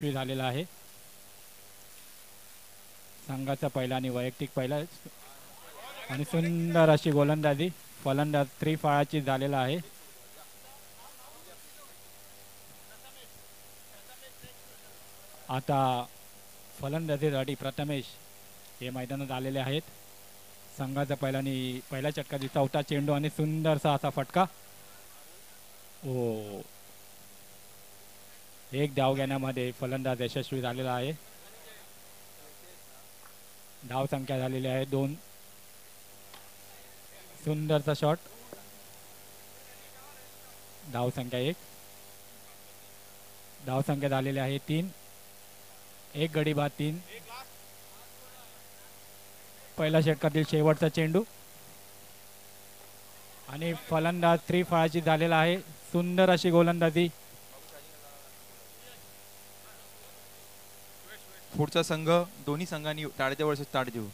झालेला आहे. संघाचा पहिला आणि वैयक्तिक पहिला आणि सुंदर अशी गोलंदाजी फलंदाज त्रिफळाची झालेला आहे. आता फलंदाजीसाठी प्रथमेश हे मैदानात आलेले आहेत. संघाचा पहिला आणि पहिल्या षटकातील चौथा चेंडू आणि सुंदरसा असा फटका. ओ एक धाव घेण्यामध्ये फलंदाज यशस्वी झालेला आहे. धाव संख्या झालेली आहे 2. सुंदरचा शॉट. धाव संख्या 1. धाव संख्या झालेली आहे 3. एक गडी बाद 3. पहिल्या षटकातील शेवटचा चेंडू आणि फलंदाज त्रिफळाची झालेला आहे. सुंदर अशी गोलंदाजी. पुढचा संघ दोन्ही संघांनी ताडदेव वर्सेस ताडदेव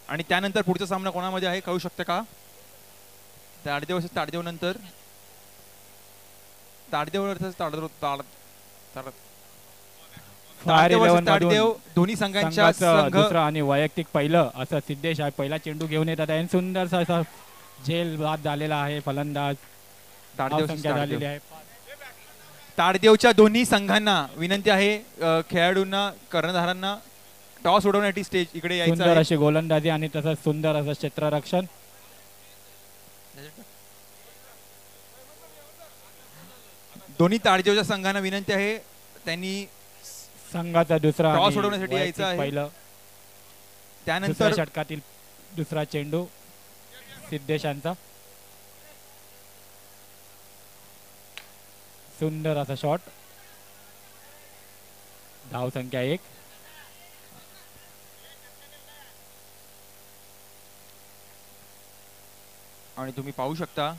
आणि त्यानंतर पुढचा सामना कोणामध्ये आहे कळू शकतं का? ताडदेव वर्सेस ताडदेव नंतर ताडदेव वर्सेस ताडदेव दोन्ही संघांच्या दुसरा आणि वैयक्तिक पहिलं असं सिद्धेश आहे. पहिला चेंडू घेऊन येतात आणि सुंदरसा असा झेल बाद झालेला आहे. फलंदाज संख्या झालेली आहे. ताडदेवच्या दोन्ही संघांना विनंती आहे खेळाडूंना कर्णधारांना टॉस उडवण्यासाठी स्टेज इकडे यायचं आहे. सुंदर अशी गोलंदाजी आणि तसंच सुंदर असं क्षेत्ररक्षण. दोन्ही ताडदेवच्या संघांना विनंती आहे त्यांनी संघाचा दुसरा टॉस उडवण्यासाठी यायचं आहे. पहिलं त्यानंतर षटकातील दुसरा चेंडू सिद्धेशांचा. सुंदर असा शॉट. धाव संख्या 1. आणि तुम्ही पाहू शकता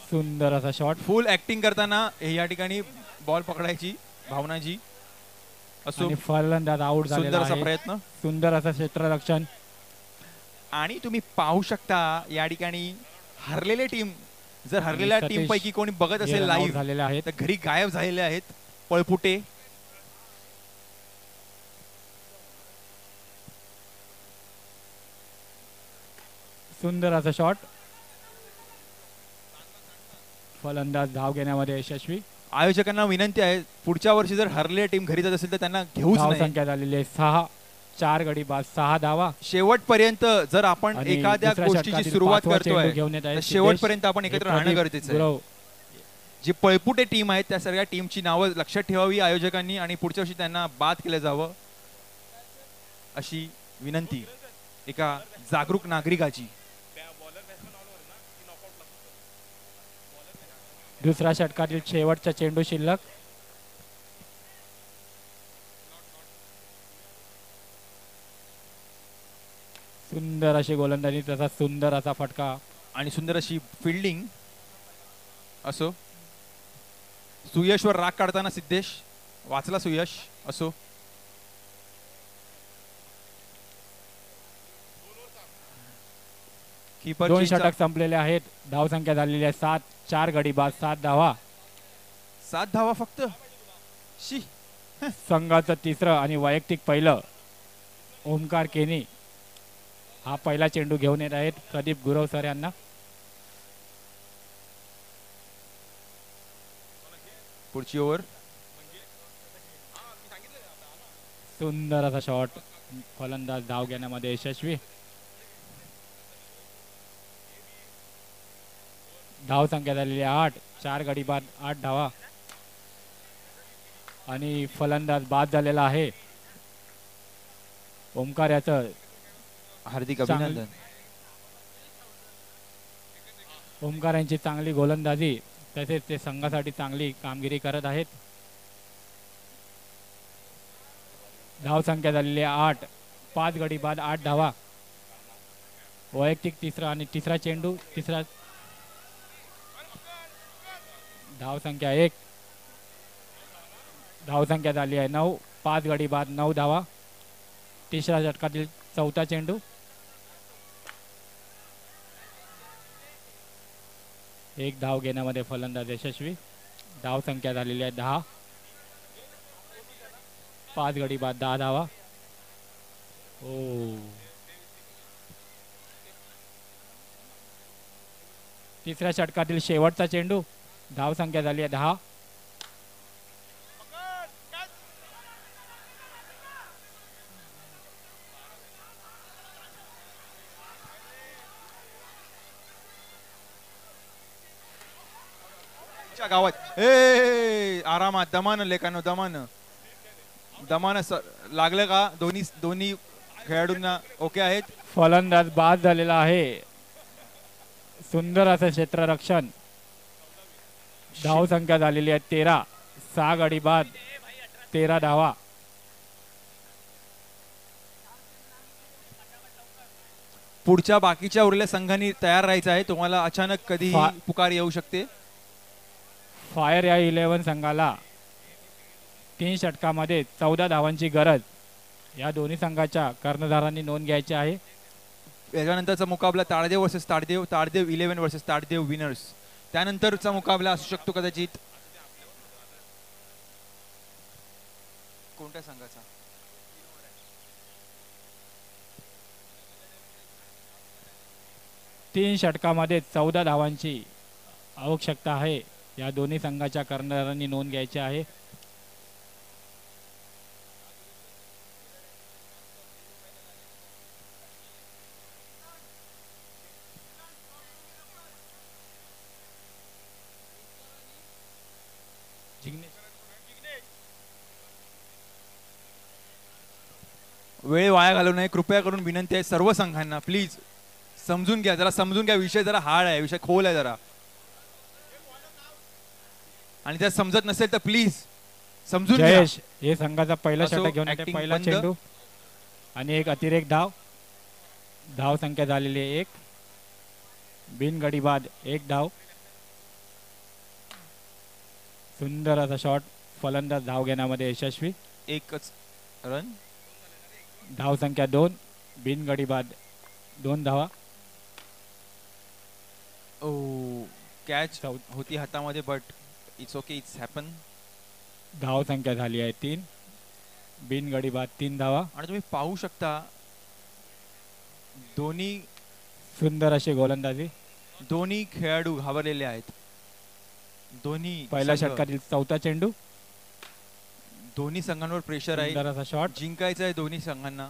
सुंदर असा शॉट. फुल ऍक्टिंग करताना या ठिकाणी बॉल पकडायची भावनाजी असो. फलंदाज आउट झालेला आहे. सुंदर असा प्रयत्न. सुंदर असं क्षेत्ररक्षण. आणि तुम्ही पाहू शकता या ठिकाणी हरलेले टीम जर हरलेल्या टीम पैकी कोणी बघत असेल लाईव्ह झालेले आहेत तर घरी गायब झालेले आहेत पळपुटे. सुंदर असा शॉट. फलंदाज धाव घेण्यामध्ये यशस्वी. आयोजकांना विनंती आहे पुढच्या वर्षी जर हरलेल्या टीम घरी जात असेल तर त्यांना घेऊच नाही. संख्या झालेली आहे 6. 4 गडी बाद 6 धावा. शेवटपर्यंत जर आपण एखाद्या गोष्टीची सुरुवात करतोय तर शेवटपर्यंत आपण एकत्र राहणं गरजेचं आहे. जी पळपुटे टीम आहेत त्या सगळ्या टीमची नावं लक्षात ठेवावी आयोजकांनी आणि पुढच्या वर्षी त्यांना बाद केलं जावं अशी विनंती एका जागरूक नागरिकाची. दुसऱ्या षटकातील शेवटचा चेंडू शिल्लक. सुंदर अशी गोलंदाजी तसा सुंदर असा फटका आणि सुंदर अशी फिल्डिंग असो. सुयशवर राग काढताना सिद्धेश वाचला सुयश असो. कीपर 2 षटक संपलेले आहेत. धाव संख्या झालेली आहे 7. 4 गडी बाद 7 धावा. 7 धावा फक्त. संघाचं तिसरं आणि वैयक्तिक पहिलं ओमकार केनी हा पहिला चेंडू घेऊन येत आहेत प्रदीप गुरव सर यांना. पुढची ओव्हर. सुंदर असा शॉट. फलंदाज धाव घेण्यामध्ये यशस्वी. धाव संख्या झालेली 8. 4 गडी बाद 8 धावा आणि फलंदाज बाद झालेला आहे. ओमकार याचं हार्दिक अभिनंदन. ओमकार यांची चांगली गोलंदाजी तसेच ते संघासाठी चांगली कामगिरी करत आहेत. धाव संख्या झालेली 8. 5 गडी बाद 8 धावा. वैयक्तिक तिसरा आणि तिसरा चेंडू तिसरा. धाव संख्या 1. धाव संख्या झाली आहे 9. 5 गडी बाद 9 धावा. तिसऱ्या षटकातील चौथा चेंडू. एक धाव घेण्यामध्ये फलंदाज यशस्वी. धाव संख्या झालेली आहे 10. 5 गडी बाद 10 धावा. तिसऱ्या षटकातील शेवटचा चेंडू. धाव संख्या झाली आहे 10. गावात आरामात दमानं लेखानो दमानं लागलं का? दोन्ही खेळाडूंना ओके आहेत. फलंदाज बाद झालेला आहे. सुंदर असं क्षेत्ररक्षण. धाव संख्या झालेली आहे 13. 6 गडी बाद 13 धावा. पुढच्या बाकीच्या उरलेल्या संघांनी तयार राहायचं आहे. तुम्हाला अचानक कधी पुकार येऊ शकते. फायर या 11 संघाला 3 षटकामध्ये 14 धावांची गरज या दोन्ही संघाच्या कर्णधारांनी नोंद घ्यायची आहे. याच्यानंतरचा मुकाबला ताडदेव वर्सेस ताडदेव, ताडदेव 11 वर्सेस ताडदेव विनर्स. त्यानंतरचा मुकाबला असू शकतो कदाचित कोणत्या संघाचा? तीन षटकामध्ये 14 धावांची आवश्यकता आहे. या दोन्ही संघाच्या कर्णधारांनी नोंद घ्यायची आहे. वेळ वाया घालवू नये कृपया करून विनंती आहे सर्व संघांना. प्लीज समजून घ्या, जरा समजून घ्या. विषय जरा हार्ड आहे, विषय खोल आहे जरा. आणि जर समजत नसेल तर प्लीज समजून घ्या. हे संघाचा पहिला षटक घेऊन येते. पहिला चेंडू आणि एक अतिरेक धाव. धाव संख्या झालेली आहे 1. बिनगडी बाद 1 धाव. सुंदर असा शॉट. फलंदाज धाव घेण्यामध्ये यशस्वी. 1च रन. धाव संख्या 2. बिनगडी बाद 2 धावा. कॅच होती हातामध्ये but it's okay, it's happen. धाव संख्या झाली आहे 3. बिनगडी बाद 3 धावा. आणि तुम्ही पाहू शकता दोन्ही सुंदर अशी गोलंदाजी. दोन्ही खेळाडू घाबरलेले आहेत. दोन्ही पहिल्या षटकातील 4था चेंडू. दोन्ही संघांवर प्रेशर आहे. सुंदर असा शॉट. जिंकायचं आहे दोन्ही संघांना.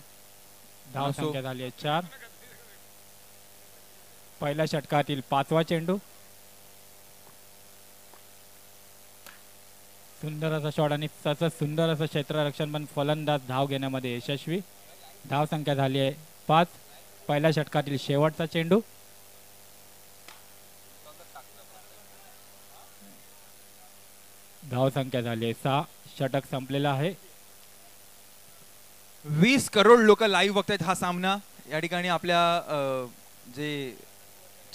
धाव संख्या झाली आहे 4. पहिल्या षटकातील 5वा चेंडू. सुंदर असा शॉट आणि तसंच सुंदर असं क्षेत्ररक्षण, पण फलंदाज धाव घेण्यामध्ये यशस्वी. धाव संख्या झाली आहे 5. पहिल्या षटकातील शेवटचा चेंडू. धाव संख्या झाली आहे 6. षटक संपलेला आहे. 20 करोड लोक लाईव्ह बघतायत हा सामना. या ठिकाणी आपल्या जे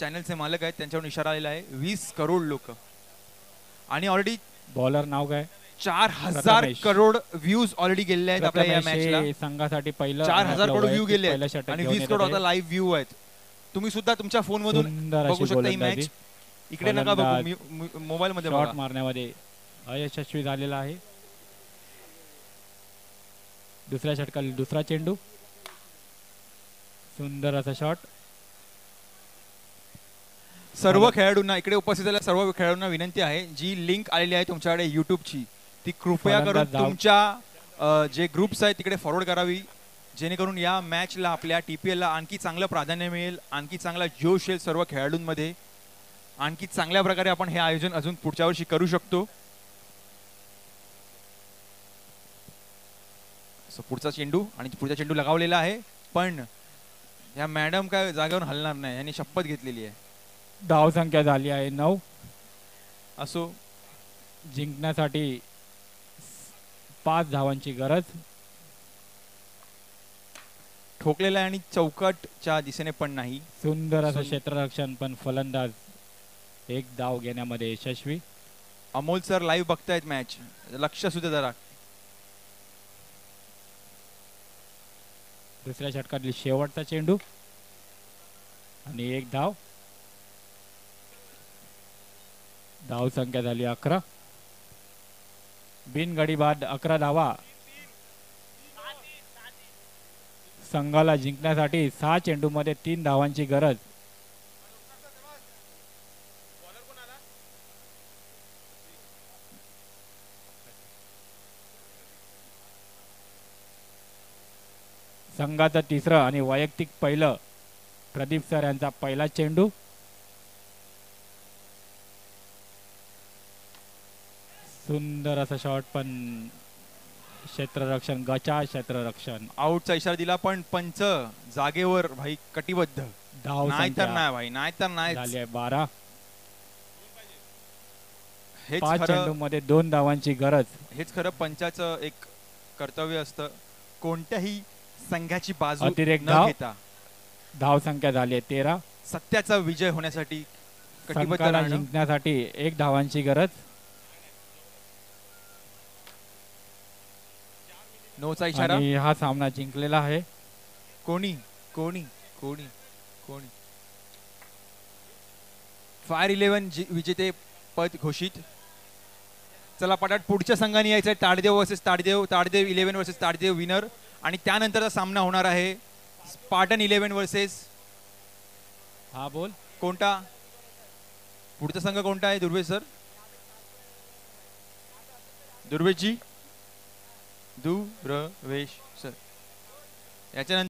चॅनलचे मालक आहेत त्यांच्यावर इशारा आलेला आहे. 20 करोड लोक. आणि ऑलरेडी बॉलर नाव काय? 4000 करोड व्ह्यूज ऑलरेडी गेलेले आहेत आपल्या या मॅचला. संघासाठी पहिलं 4000 करोड व्ह्यू गेले आहेत आणि 20 करोड आता लाईव्ह व्ह्यू आहेत. तुम्ही सुद्धा तुमच्या फोन मधून बघू शकता ही मॅच. इकडे नका बघू, मोबाईल मध्ये शॉट मारण्यामध्ये अयशस्वी झालेला आहे. दुसऱ्या षटकातील दुसरा चेंडू. सुंदर असा शॉट. सर्व खेळाडूंना, इकडे उपस्थित असलेल्या सर्व खेळाडूंना विनंती आहे, जी लिंक आलेली आहे तुमच्याकडे युट्यूबची ती कृपया करून तुमच्या जे ग्रुप्स आहेत तिकडे फॉरवर्ड करावी, जेणेकरून या मॅचला आपल्या TPL ला आणखी चांगलं प्राधान्य मिळेल, आणखी चांगला जोश येईल सर्व खेळाडूंमध्ये. आणखी चांगल्या प्रकारे आपण हे आयोजन अजून पुढच्या वर्षी करू शकतो. पुढचा चेंडू आणि पुढचा चेंडू लगावलेला आहे, पण या मॅडम काय जागेवर हलणार नाही, यांनी शपथ घेतलेली आहे. धाव संख्या झाली आहे 9. असो, जिंकण्यासाठी 5 धावांची गरज. ठोकलेला आहे आणि चौकटच्या दिशेने पण नाही. सुंदर असं क्षेत्ररक्षण, पण फलंदाज 1 धाव घेण्यामध्ये यशस्वी. अमोल सर लाईव्ह बघतायत मॅच, लक्ष सुद्धा जरा. दुसऱ्या षटकातील शेवटचा चेंडू आणि 1 धाव. धाव संख्या झाली 11. बिनगडी बाद 11 धावा. संघाला जिंकण्यासाठी 6 चेंडूमध्ये 3 धावांची गरज. संघाचं तिसरं आणि वैयक्तिक पहिलं. प्रदीप सर यांचा पहिला चेंडू. सुंदर असा शॉट, पण क्षेत्ररक्षण, गचा क्षेत्ररक्षण. आउटचा इशारा दिला पण पंच जागेवर भाई कटिबद्ध. धाव नाहीतर नाही भाई, नाहीतर नाही. झाली आहे 12. हेच 5 चेंडू मध्ये 2 धावांची गरज. हेच खरं पंचाचं एक कर्तव्य असतं, कोणत्याही संघाची बाजू अतिरेक न घेता. धाव संख्या झाली आहे 13. सत्याचा विजय होण्यासाठी कटिबद्ध संघाला राहणं. जिंकण्यासाठी 1 धावांची गरज. नोचा इशारा. आणि हा सामना जिंकलेला आहे. कोणी कोणी कोणी कोणी फायर 11 विजेते पद घोषित. चला पटाट पुढच्या संघाने यायचं आहे. ताडदेव वर्सेस ताडदेव. ताडदेव 11 versus ताडदेव winner. आणि त्यानंतरचा सामना होणार आहे स्पार्टन 11 वर्सेस. हा बोल, कोणता पुढचा संघ कोणता आहे दुर्वेश सर? दुर्वेशजी, दुर्वेश सर. याच्यानंतर